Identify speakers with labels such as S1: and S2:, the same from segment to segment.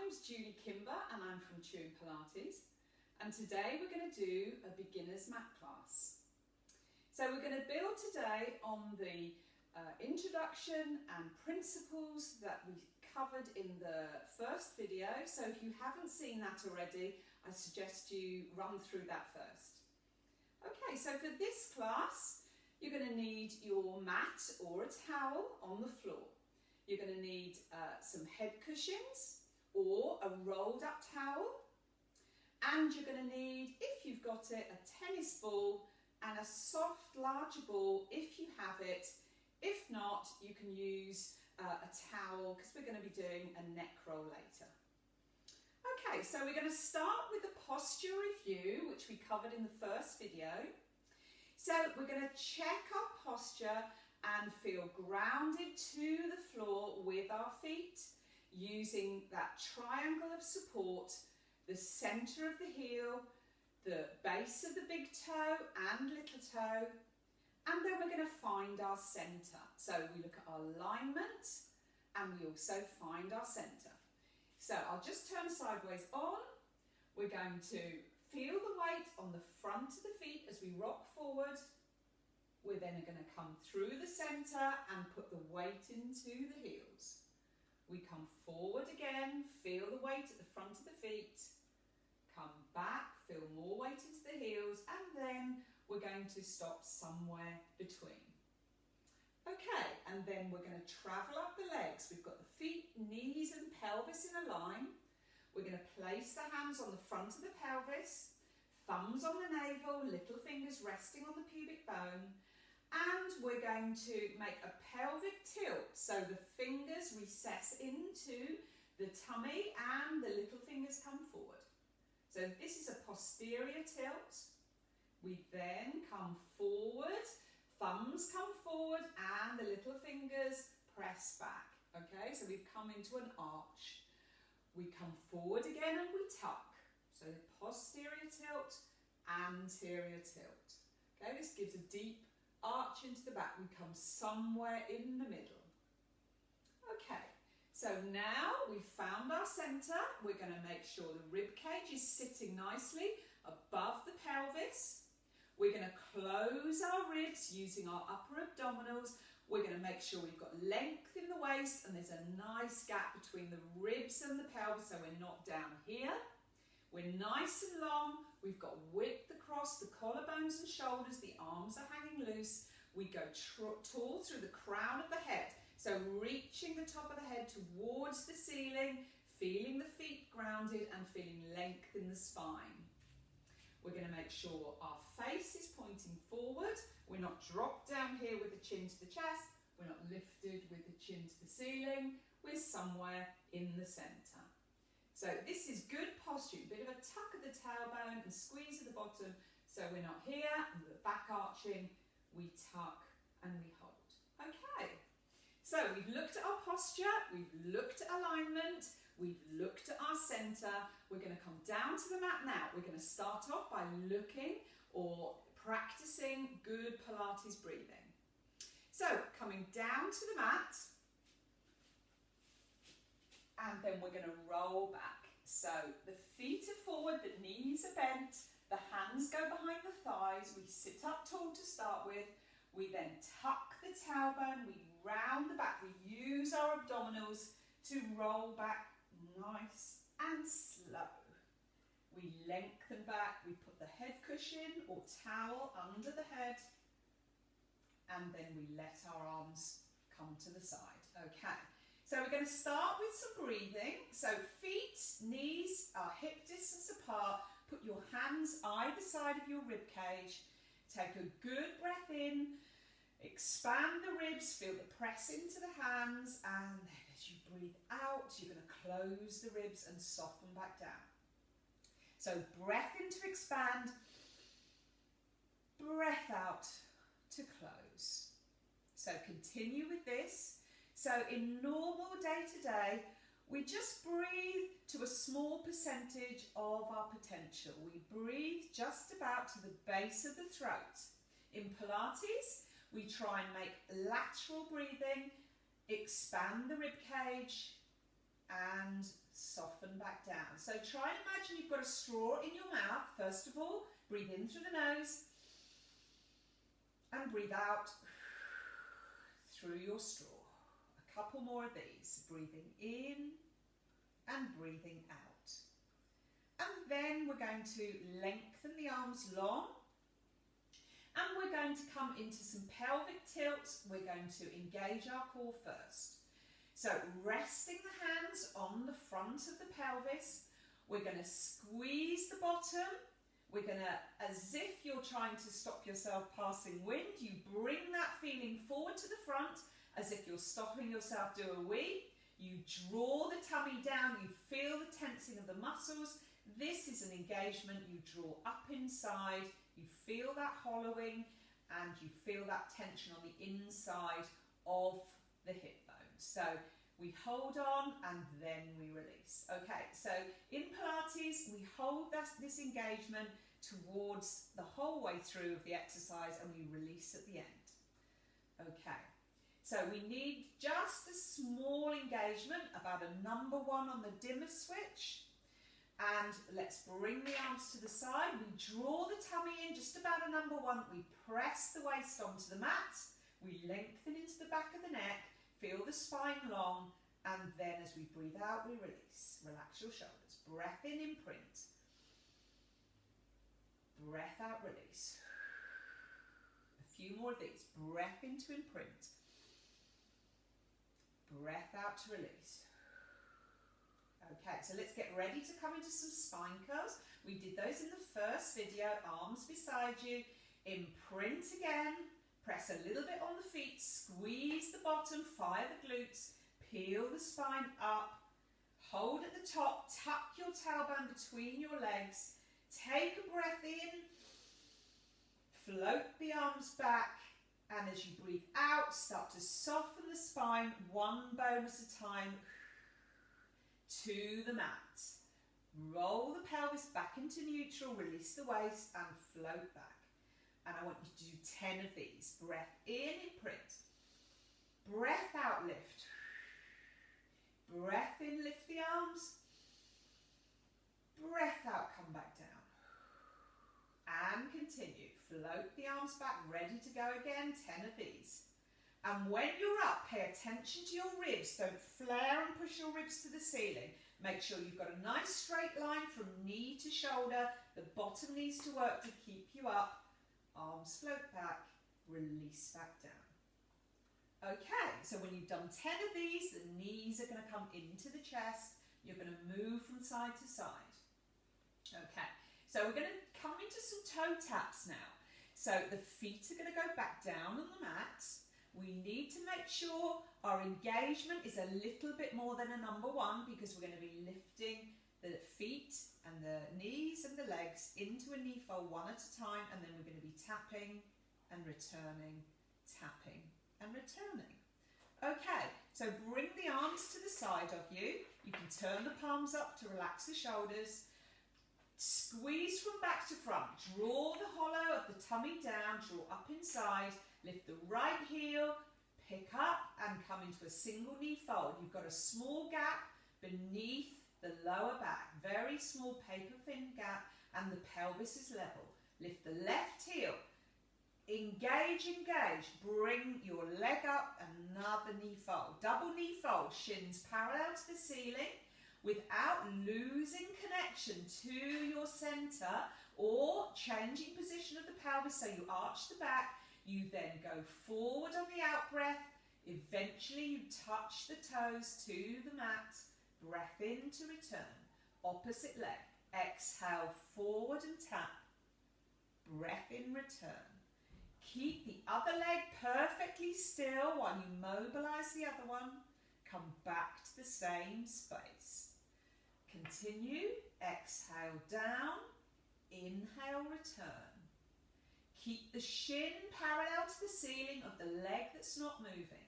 S1: name's Julie Kimber and I'm from Chewing Pilates, and today we're going to do a beginner's mat class. So we're going to build today on the introduction and principles that we covered in the first video. So if you haven't seen that already, I suggest you run through that first. Okay, so for this class, you're going to need your mat or a towel on the floor. You're going to need some head cushions or a rolled up towel. And you're going to need, if you've got it, a tennis ball and a soft, larger ball if you have it. If not, you can use a towel because we're going to be doing a neck roll later. Okay, so we're going to start with the posture review, which we covered in the first video. So we're going to check our posture and feel grounded to the floor with our feet, using that triangle of support, the centre of the heel, the base of the big toe and little toe, and then we're going to find our centre. So we look at our alignment and we also find our centre. So I'll just turn sideways on. We're going to feel the weight on the front of the feet as we rock forward. We're then going to come through the centre and put the weight into the heels. We come forward again, feel the weight at the front of the feet. Come back, feel more weight into the heels, and then we're going to stop somewhere between. Okay, and then we're going to travel up the legs. We've got the feet, knees and pelvis in a line. We're going to place the hands on the front of the pelvis, thumbs on the navel, little fingers resting on the pubic bone, and we're going to make a pelvic tilt. So the fingers recess into the tummy and the little fingers come forward. So this is a posterior tilt. We then come forward, thumbs come forward and the little fingers press back. Okay, so we've come into an arch. We come forward again and we tuck. So the posterior tilt, anterior tilt. Okay, this gives a deep arch into the back. We come somewhere in the middle. Okay, so now we've found our centre. We're going to make sure the rib cage is sitting nicely above the pelvis. We're going to close our ribs using our upper abdominals. We're going to make sure we've got length in the waist and there's a nice gap between the ribs and the pelvis, so we're not down here. We're nice and long. We've got width across the collarbones and shoulders. The arms are hanging loose. We go tall through the crown of the head. So reaching the top of the head towards the ceiling, feeling the feet grounded and feeling length in the spine. We're going to make sure our face is pointing forward. We're not dropped down here with the chin to the chest. We're not lifted with the chin to the ceiling. We're somewhere in the centre. So this is good posture, a bit of a tuck of the tailbone and squeeze at the bottom. So we're not here, and we're back arching, we tuck and we hold. Okay, so we've looked at our posture, we've looked at alignment, we've looked at our centre. We're going to come down to the mat now. We're going to start off by looking or practicing good Pilates breathing. So coming down to the mat, and then we're going to roll back. So the feet are forward, the knees are bent, the hands go behind the thighs. We sit up tall to start with. We then tuck the tailbone, we round the back. We use our abdominals to roll back nice and slow. We lengthen back, we put the head cushion or towel under the head, and then we let our arms come to the side. Okay. So we're going to start with some breathing. So feet, knees are hip distance apart. Put your hands either side of your rib cage. Take a good breath in. Expand the ribs. Feel the press into the hands. And then as you breathe out, you're going to close the ribs and soften back down. So breath in to expand. Breath out to close. So continue with this. So in normal day-to-day, we just breathe to a small percentage of our potential. We breathe just about to the base of the throat. In Pilates, we try and make lateral breathing, expand the rib cage, and soften back down. So try and imagine you've got a straw in your mouth. First of all, breathe in through the nose and breathe out through your straw. A couple more of these. Breathing in and breathing out. And then we're going to lengthen the arms long. And we're going to come into some pelvic tilts. We're going to engage our core first. So resting the hands on the front of the pelvis. We're going to squeeze the bottom. We're going to, as if you're trying to stop yourself passing wind, you bring that feeling forward to the front as if you're stopping yourself do a wee. You draw the tummy down. You feel the tensing of the muscles. This is an engagement. You draw up inside. You feel that hollowing and you feel that tension on the inside of the hip bone. So we hold on and then we release. Okay, so in Pilates, we hold this engagement towards the whole way through of the exercise and we release at the end. Okay, so we need just a small engagement, about a number 1 on the dimmer switch. And let's bring the arms to the side. We draw the tummy in just about a number 1. We press the waist onto the mat. We lengthen into the back of the neck. Feel the spine long. And then as we breathe out, we release. Relax your shoulders. Breath in, imprint. Breath out, release. A few more of these. Breath into imprint. Breath out to release. Okay, so let's get ready to come into some spine curls. We did those in the first video. Arms beside you. Imprint again. Press a little bit on the feet. Squeeze the bottom. Fire the glutes. Peel the spine up. Hold at the top. Tuck your tailbone between your legs. Take a breath in. Float the arms back. And as you breathe out, start to soften the spine one bone at a time. To the mat. Roll the pelvis back into neutral, release the waist and float back. And I want you to do 10 of these. Breath in, imprint. Breath out, lift. Breath in, lift the arms. Breath out, come back down. And continue. Float the arms back, ready to go again. 10 of these. And when you're up, pay attention to your ribs. Don't flare and push your ribs to the ceiling. Make sure you've got a nice straight line from knee to shoulder. The bottom needs to work to keep you up. Arms float back, release back down. Okay, so when you've done 10 of these, the knees are going to come into the chest. You're going to move from side to side. Okay, so we're going to come into some toe taps now. So the feet are going to go back down on the mat. We need to make sure our engagement is a little bit more than a number 1 because we're going to be lifting the feet and the knees and the legs into a knee fold one at a time, and then we're going to be tapping and returning, tapping and returning. Okay, so bring the arms to the side of you. You can turn the palms up to relax the shoulders. Squeeze from back to front. Draw the hollow of the tummy down, draw up inside. Lift the right heel, pick up and come into a single knee fold. You've got a small gap beneath the lower back, very small paper thin gap, and the pelvis is level. Lift the left heel, engage, engage, bring your leg up, another knee fold. Double knee fold, shins parallel to the ceiling without losing connection to your center or changing position of the pelvis so you arch the back. You then go forward on the out breath. Eventually you touch the toes to the mat. Breath in to return. Opposite leg. Exhale forward and tap. Breath in, return. Keep the other leg perfectly still while you mobilize the other one. Come back to the same space. Continue. Exhale down. Inhale, return. Keep the shin parallel to the ceiling of the leg that's not moving.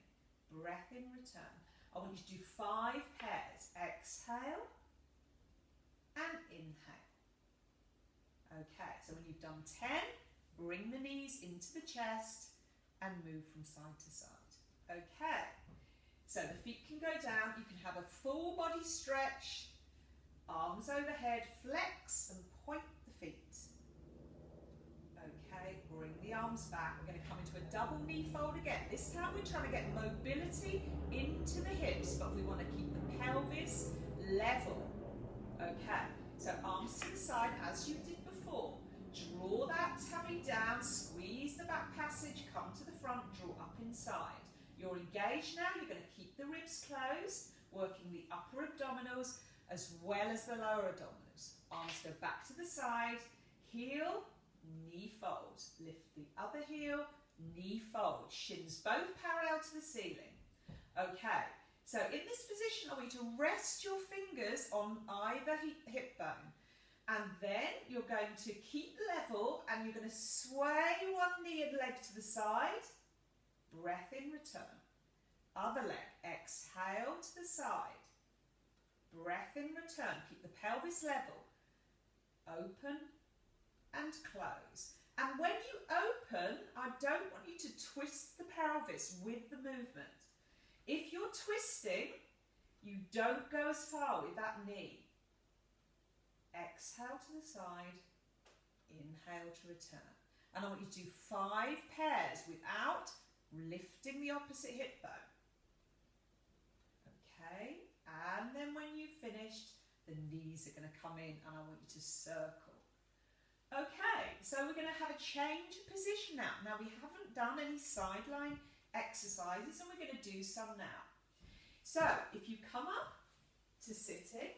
S1: Breath in, return. I want you to do 5 pairs. Exhale and inhale. Okay, so when you've done 10, bring the knees into the chest and move from side to side. Okay, So the feet can go down, you can have a full body stretch, arms overhead, flex and point the feet. Okay, bring the arms back. We're going to come into a double knee fold again. This time we're trying to get mobility into the hips, but we want to keep the pelvis level. Okay, so arms to the side as you did before. Draw that tummy down, squeeze the back passage, come to the front, draw up inside. You're engaged now, you're going to keep the ribs closed, working the upper abdominals as well as the lower abdominals. Arms go back to the side, heel, knee fold. Lift the other heel, knee fold. Shins both parallel to the ceiling. Okay, so in this position I want you to rest your fingers on either hip bone. And then you're going to keep level and you're going to sway one knee and leg to the side. Breath in, return. Other leg, exhale to the side. Breath in, return. Keep the pelvis level. Open and close. And when you open, I don't want you to twist the pelvis with the movement. If you're twisting, you don't go as far with that knee. Exhale to the side, inhale to return. And I want you to do 5 pairs without lifting the opposite hip bone. Okay, and then when you've finished, the knees are going to come in and I want you to circle. Okay, so we're going to have a change of position now. Now we haven't done any sideline exercises and we're going to do some now. So if you come up to sitting,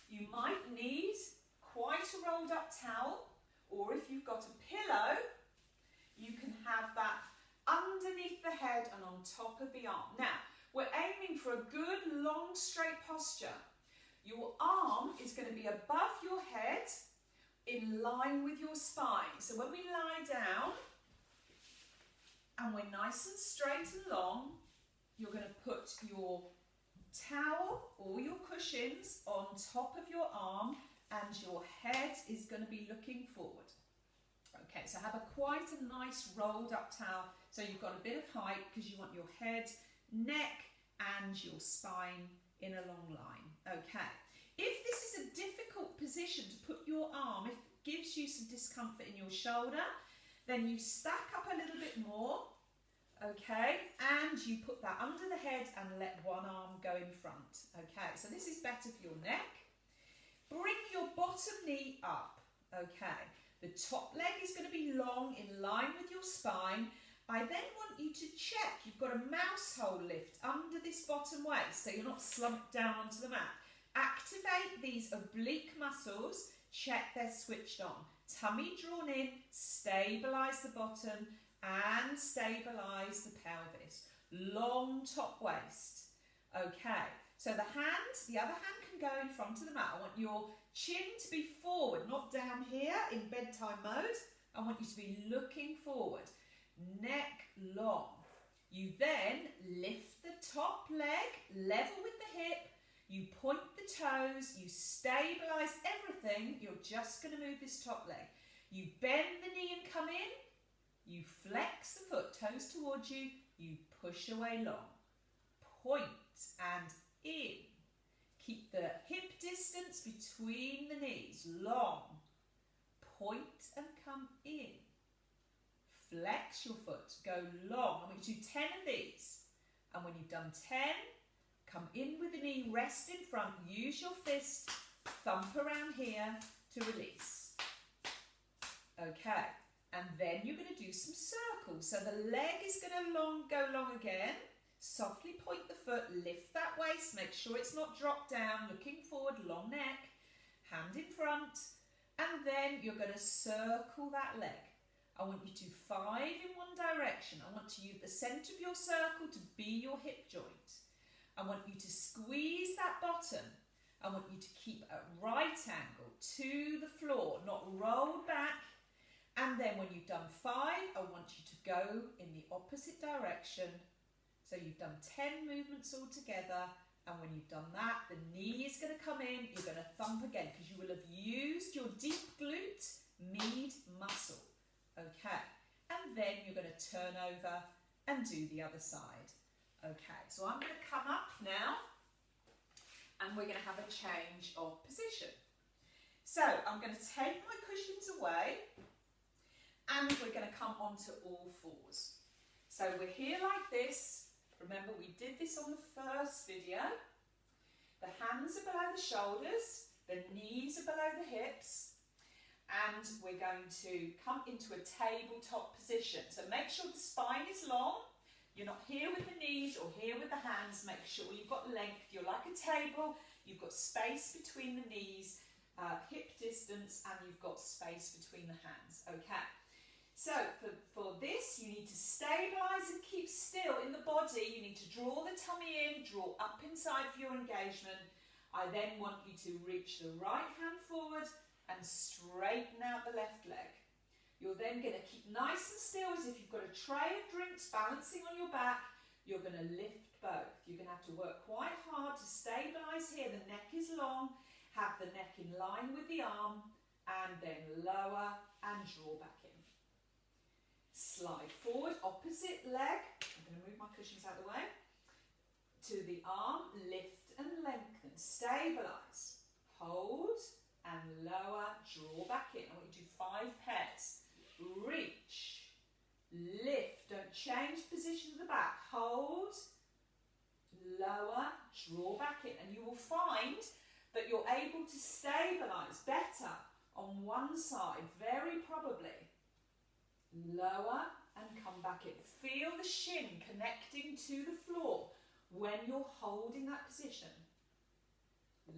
S1: you might need quite a rolled up towel, or if you've got a pillow, you can have that underneath the head and on top of the arm. Now, we're aiming for a good long straight posture. Your arm is going to be above your head in line with your spine. So when we lie down and we're nice and straight and long, you're going to put your towel or your cushions on top of your arm and your head is going to be looking forward. Okay, so have quite a nice rolled up towel so you've got a bit of height because you want your head, neck and your spine in a long line. Okay, if this is a difficult position to put your arm, if it gives you some discomfort in your shoulder, then you stack up a little bit more. Okay, and you put that under the head and let one arm go in front. Okay, so this is better for your neck. Bring your bottom knee up. Okay, the top leg is going to be long in line with your spine. I then want you to check you've got a mouse hole lift under this bottom waist so you're not slumped down onto the mat. Activate these oblique muscles, check they're switched on. Tummy drawn in, stabilise the bottom and stabilise the pelvis. Long top waist. Okay, so the other hand can go in front of the mat. I want your chin to be forward, not down here in bedtime mode. I want you to be looking forward. Neck long. You then lift the top leg, level with the hip. You point the toes, you stabilise everything. You're just going to move this top leg. You bend the knee and come in. You flex the foot, toes towards you, you push away long. Point and in. Keep the hip distance between the knees, long. Point and come in. Flex your foot, go long. I want you to do 10 of these. And when you've done 10, come in with the knee, rest in front, use your fist, thump around here to release. Okay. And then you're going to do some circles. So the leg is going to go long again. Softly point the foot, lift that waist, make sure it's not dropped down, looking forward, long neck, hand in front. And then you're going to circle that leg. I want you to do 5 in one direction. I want you the centre of your circle to be your hip joint. I want you to squeeze that bottom. I want you to keep at right angle to the floor, not rolled back. And then when you've done 5, I want you to go in the opposite direction. So you've done 10 movements all together. And when you've done that, the knee is going to come in. You're going to thump again because you will have used your deep glute med muscle. Okay. And then you're going to turn over and do the other side. Okay, so I'm going to come up now and we're going to have a change of position. So I'm going to take my cushions away and we're going to come onto all fours. So we're here like this. Remember, we did this on the first video. The hands are below the shoulders, the knees are below the hips, and we're going to come into a tabletop position. So make sure the spine is long. You're not here with the knees or here with the hands. Make sure you've got length. You're like a table. You've got space between the knees, hip distance, and you've got space between the hands. Okay. So for this, you need to stabilise and keep still in the body. You need to draw the tummy in, draw up inside for your engagement. I then want you to reach the right hand forward and straighten out the left leg. You're then going to keep nice and still as if you've got a tray of drinks balancing on your back. You're going to lift both. You're going to have to work quite hard to stabilise here. The neck is long. Have the neck in line with the arm and then lower and draw back in. Slide forward, opposite leg. I'm going to move my cushions out of the way. To the arm, lift and lengthen. Stabilise. Hold and lower, draw back in. I want you to do 5 pairs. Reach, lift, don't change position of the back. Hold, lower, draw back in. And you will find that you're able to stabilise better on one side, very probably. Lower and come back in. Feel the shin connecting to the floor when you're holding that position.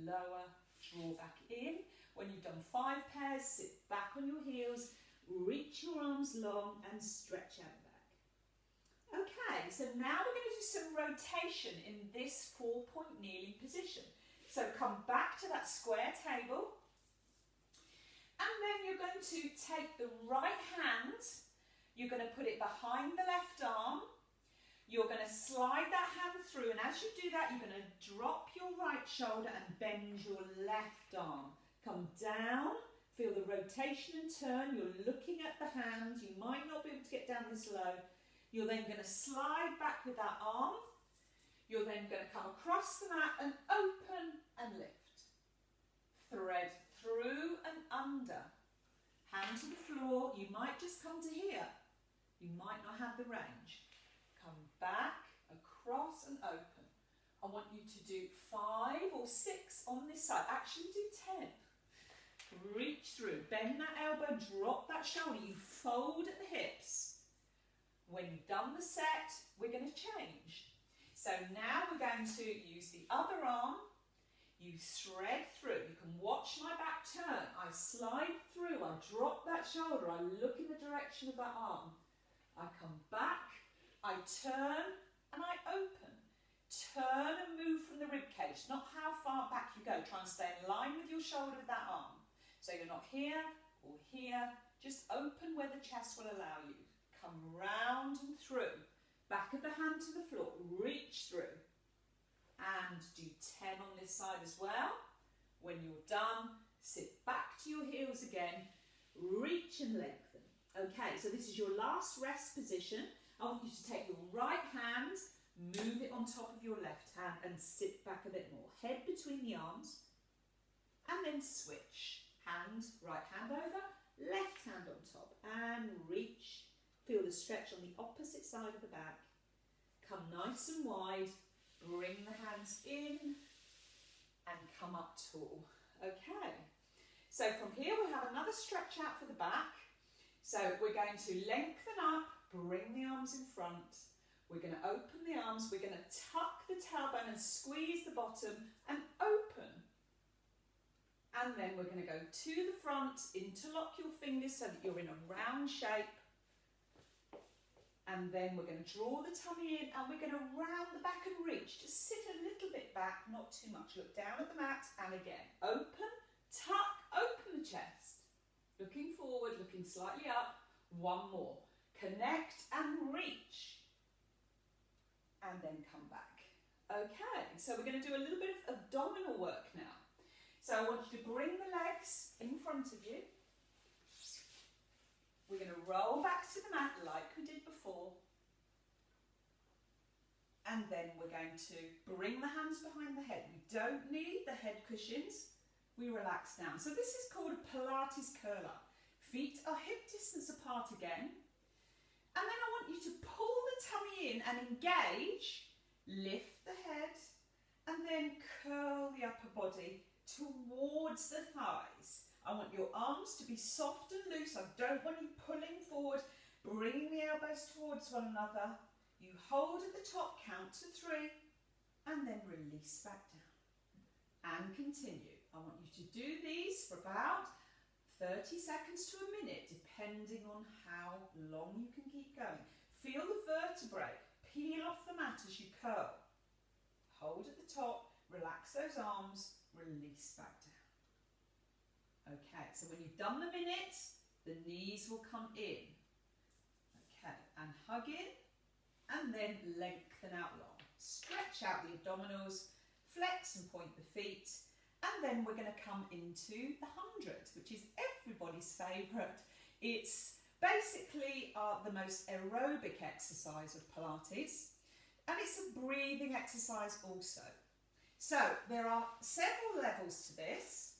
S1: Lower, draw back in. When you've done 5 pairs, sit back on your heels, reach your arms long and stretch out the back. Okay, so now we're going to do some rotation in this 4-point kneeling position. So come back to that square table and then you're going to take the right hand, you're going to put it behind the left arm, you're going to slide that hand through, and as you do that you're going to drop your right shoulder and bend your left arm. Come down, feel the rotation and turn, you're looking at the hand, you might not be able to get down this low. You're then going to slide back with that arm, you're then going to come across the mat and open and lift. Thread through and under, hand to the floor, you might just come to here, you might not have the range. Come back, across and open. I want you to do 5 or 6 on this side, actually do 10. Reach through, bend that elbow, drop that shoulder, you fold at the hips. When you've done the set, we're going to change. So now we're going to use the other arm, you thread through, you can watch my back turn, I slide through, I drop that shoulder, I look in the direction of that arm, I come back, I turn and I open. Turn and move from the rib cage, not how far back you go, try and stay in line with your shoulder with that arm. So you're not here or here, just open where the chest will allow you. Come round and through, back of the hand to the floor, reach through. And do 10 on this side as well. When you're done, sit back to your heels again, reach and lengthen. Okay, so this is your last rest position. I want you to take your right hand, move it on top of your left hand and sit back a bit more. Head between the arms and then switch. Hand, right hand over, left hand on top and reach. Feel the stretch on the opposite side of the back. Come nice and wide, bring the hands in and come up tall. Okay, so from here we have another stretch out for the back. So we're going to lengthen up, bring the arms in front. We're going to open the arms, we're going to tuck the tailbone and squeeze the bottom and open. And then we're going to go to the front, interlock your fingers so that you're in a round shape. And then we're going to draw the tummy in and we're going to round the back and reach. Just sit a little bit back, not too much. Look down at the mat and again, open, tuck, open the chest. Looking forward, looking slightly up. One more. Connect and reach. And then come back. Okay, so we're going to do a little bit of abdominal work now. So I want you to bring the legs in front of you. We're going to roll back to the mat like we did before. and then we're going to bring the hands behind the head. We don't need the head cushions. We relax down. So this is called a Pilates Curl Up. Feet are hip distance apart again. And then I want you to pull the tummy in and engage, lift the head, and then curl the upper body towards the thighs. I want your arms to be soft and loose. I don't want you pulling forward, bringing the elbows towards one another. You hold at the top, count to 3, and then release back down. And continue. I want you to do these for about 30 seconds to a minute, depending on how long you can keep going. Feel the vertebrae peel off the mat as you curl. Hold at the top, relax those arms, release back down. Okay, so when you've done the minute, the knees will come in. Okay, and hug in, and then lengthen out long. Stretch out the abdominals, flex and point the feet, and then we're going to come into the 100, which is everybody's favourite. It's basically the most aerobic exercise of Pilates, and it's a breathing exercise also. So there are several levels to this.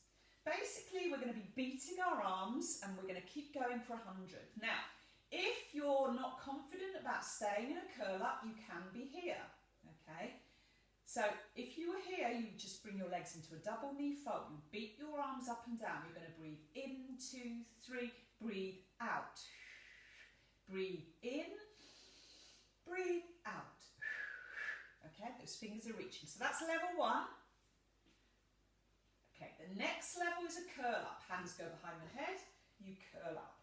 S1: Basically, we're going to be beating our arms and we're going to keep going for 100. Now, if you're not confident about staying in a curl up, you can be here, okay? So if you were here, you just bring your legs into a double knee fold. You beat your arms up and down. You're going to breathe in, 2, 3, breathe out. Breathe in, breathe out. Okay, those fingers are reaching. So that's level 1. Okay, the next level is a curl up. Hands go behind the head, you curl up.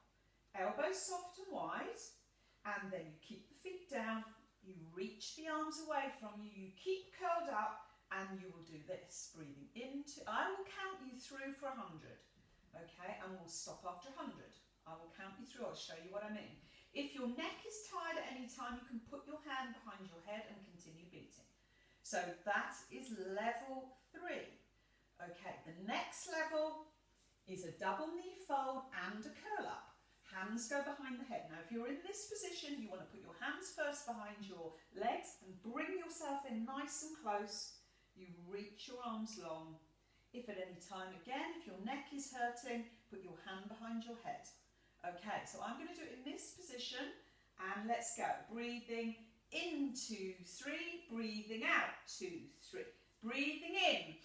S1: Elbows soft and wide, and then you keep the feet down, you reach the arms away from you, you keep curled up, and you will do this. Breathing into, I will count you through for 100, okay, and we'll stop after 100. I will count you through, I'll show you what I mean. If your neck is tired at any time, you can put your hand behind your head and continue beating. So that is level 3. Okay, the next level is a double knee fold and a curl up. Hands go behind the head. Now, if you're in this position, you want to put your hands first behind your legs and bring yourself in nice and close. You reach your arms long. If at any time, again, if your neck is hurting, put your hand behind your head. Okay, so I'm going to do it in this position, and let's go. Breathing in, 2, 3. Breathing out, 2, 3. Breathing in.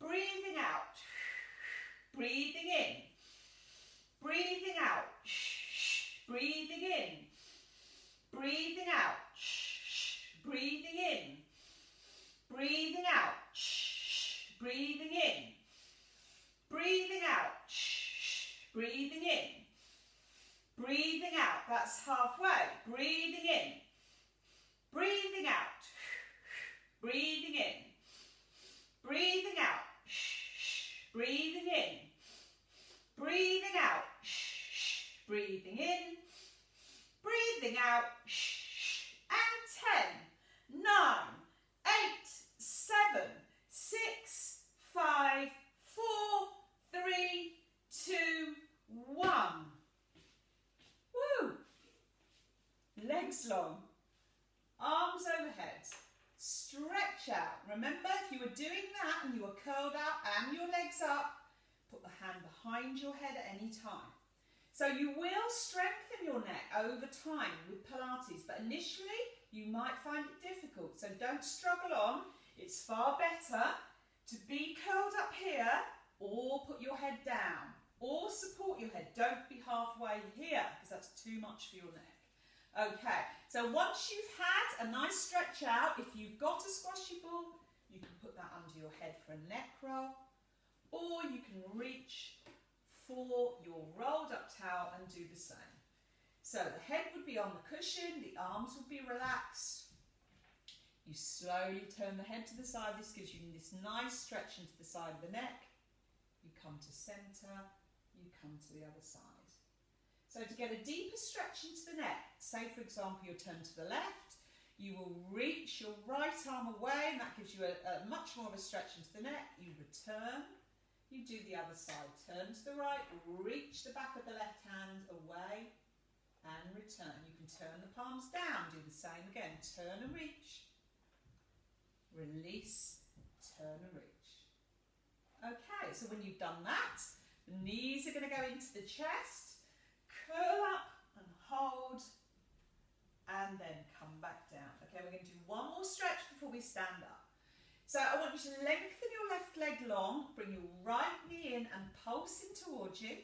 S1: Breathing out. Breathing in. Breathing out, breathing in, breathing out, breathing in, breathing out, breathing in, breathing out, breathing in, breathing out. That's halfway. Breathing in, breathing out, breathing in, breathing out, breathing in. Breathing out, breathing in, breathing out, and 10, 9, 8, 7, 6, 5, 4, 3, 2, 1. Woo! Legs long, arms overhead, stretch out. Remember, if you were doing that and you were curled up and your legs up, put the hand behind your head at any time. So you will strengthen your neck over time with Pilates, but initially you might find it difficult. So don't struggle on. It's far better to be curled up here or put your head down or support your head. Don't be halfway here because that's too much for your neck. Okay, so once you've had a nice stretch out, if you've got a squashy ball, you can put that under your head for a neck roll. Or you can reach for your rolled up towel and do the same. So the head would be on the cushion, the arms would be relaxed. You slowly turn the head to the side. This gives you this nice stretch into the side of the neck. You come to centre, you come to the other side. So to get a deeper stretch into the neck, say for example you turn to the left, you will reach your right arm away and that gives you a much more of a stretch into the neck. You return. You do the other side, turn to the right, reach the back of the left hand away and return. You can turn the palms down, do the same again, turn and reach, release, turn and reach. Okay, so when you've done that, the knees are going to go into the chest, curl up and hold, and then come back down. Okay, we're going to do one more stretch before we stand up. So I want you to lengthen your left leg long, bring your right knee in and pulse in towards you.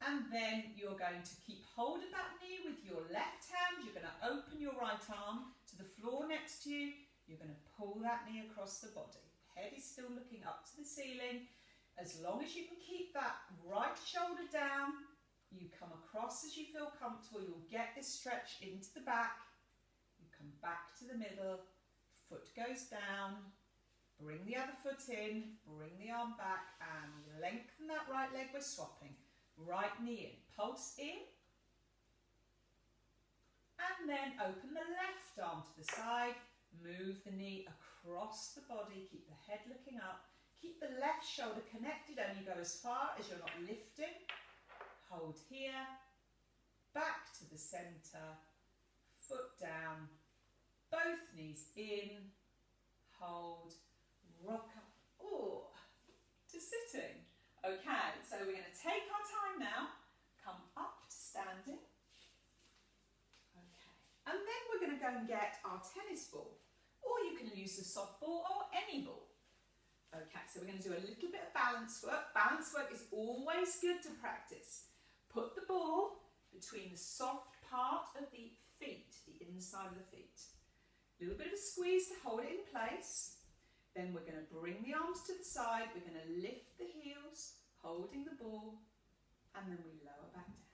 S1: And then you're going to keep hold of that knee with your left hand. You're going to open your right arm to the floor next to you. You're going to pull that knee across the body. Head is still looking up to the ceiling. As long as you can keep that right shoulder down, you come across as you feel comfortable. You'll get this stretch into the back. You come back to the middle. Foot goes down. Bring the other foot in. Bring the arm back and lengthen that right leg. We're swapping. Right knee in, pulse in, and then open the left arm to the side, move the knee across the body, keep the head looking up, keep the left shoulder connected, only go as far as you're not lifting, hold here, back to the centre, foot down, both knees in, hold, rock up, to sitting. Okay, so we're going to take our time now, come up to standing. Okay, and then we're going to go and get our tennis ball, or you can use a softball or any ball. Okay, so we're going to do a little bit of balance work. Balance work is always good to practice. Put the ball between the soft part of the feet, the inside of the feet. A little bit of a squeeze to hold it in place. Then we're going to bring the arms to the side, we're going to lift the heels, holding the ball, and then we lower back down.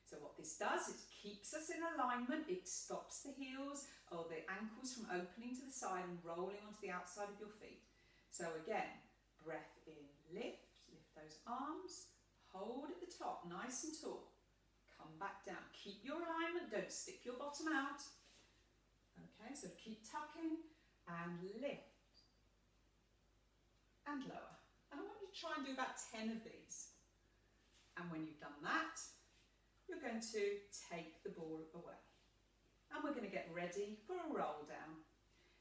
S1: So what this does, it keeps us in alignment, it stops the heels or the ankles from opening to the side and rolling onto the outside of your feet. So again, breath in, lift those arms, hold at the top, nice and tall. Come back down, keep your alignment, don't stick your bottom out. Okay, so keep tucking and lift. And lower. And I want you to try and do about 10 of these. And when you've done that, you're going to take the ball away. And we're going to get ready for a roll down.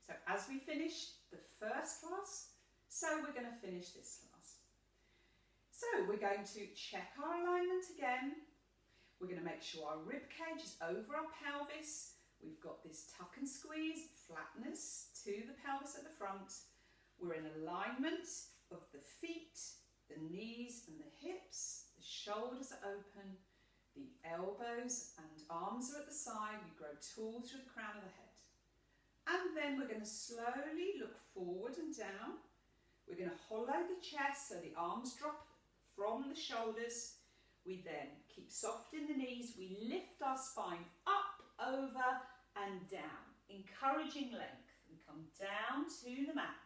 S1: So as we finish the first class, so we're going to finish this class. So we're going to check our alignment again. We're going to make sure our rib cage is over our pelvis. We've got this tuck and squeeze, flatness to the pelvis at the front. We're in alignment of the feet, the knees and the hips, the shoulders are open, the elbows and arms are at the side, we grow tall through the crown of the head. And then we're going to slowly look forward and down. We're going to hollow the chest so the arms drop from the shoulders. We then keep soft in the knees, we lift our spine up, over and down, encouraging length, and come down to the mat.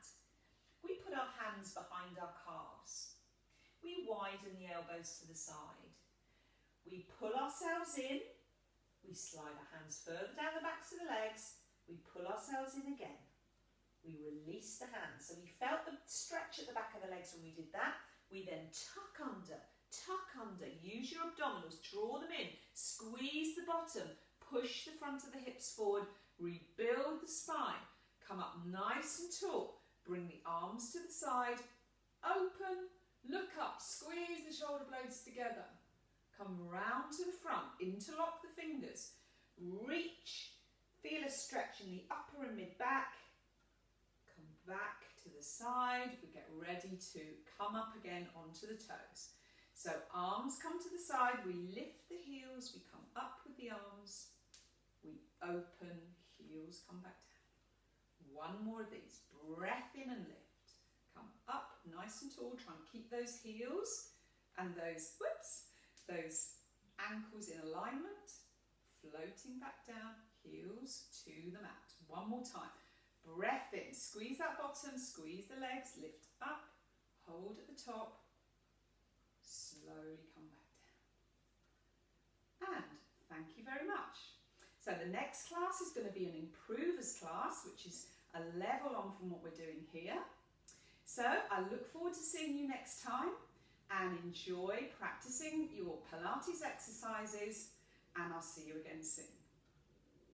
S1: We put our hands behind our calves. We widen the elbows to the side. We pull ourselves in. We slide our hands further down the backs of the legs. We pull ourselves in again. We release the hands. So we felt the stretch at the back of the legs when we did that. We then tuck under. Use your abdominals, draw them in. Squeeze the bottom. Push the front of the hips forward. Rebuild the spine. Come up nice and tall. Bring the arms to the side, open, look up, squeeze the shoulder blades together. Come round to the front, interlock the fingers, reach, feel a stretch in the upper and mid-back. Come back to the side, we get ready to come up again onto the toes. So arms come to the side, we lift the heels, we come up with the arms, we open, heels come back down. One more of these, breath in and lift. Come up nice and tall, try and keep those heels and those ankles in alignment, floating back down, heels to the mat. One more time, breath in, squeeze that bottom, squeeze the legs, lift up, hold at the top, slowly come back down. And thank you very much. So the next class is going to be an improvers class, which is a level on from what we're doing here. So I look forward to seeing you next time and enjoy practicing your Pilates exercises, and I'll see you again soon.